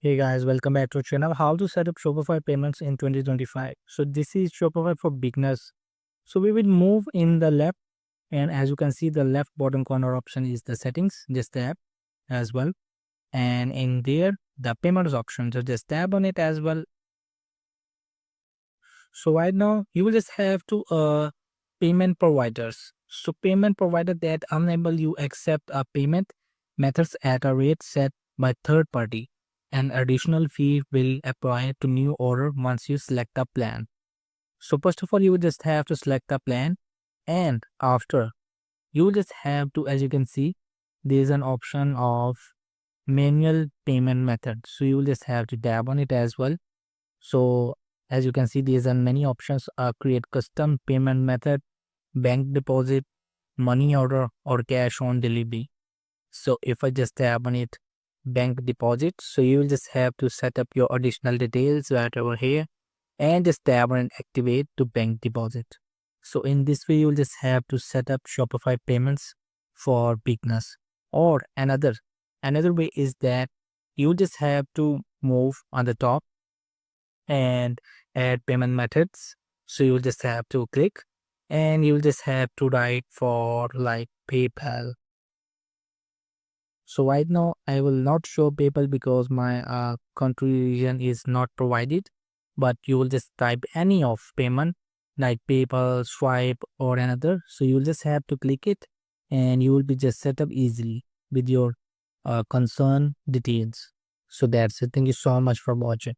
Hey guys, welcome back to our channel. How to set up Shopify payments in 2025. So this is Shopify for beginners. So we will move in the left, and as you can see, the left bottom corner option is the settings. Just tap as well, and in there the payments option. So just tap on it as well. So right now you will just have to payment providers. So payment provider that enable you accept a payment methods at a rate set by third party. An additional fee will apply to new order once you select a plan. So first of all, you will just have to select a plan, and after you will just have to, as you can see, there is an option of manual payment method. So you will just have to tap on it as well. So as you can see, these are many options. Create custom payment method, bank deposit, money order, or cash on delivery. So if I just tap on it, bank deposit, so you will just have to set up your additional details right over here and just tap on activate to bank deposit. So in this way, you will just have to set up Shopify payments for beginners. Or another way is that you just have to move on the top and add payment methods. So you'll just have to click and you'll just have to write for like PayPal. So right now I will not show PayPal because my country region is not provided, but you will just type any of payment like PayPal, Swipe or another. So you'll just have to click it and you will be just set up easily with your concern details. So that's it. Thank you so much for watching.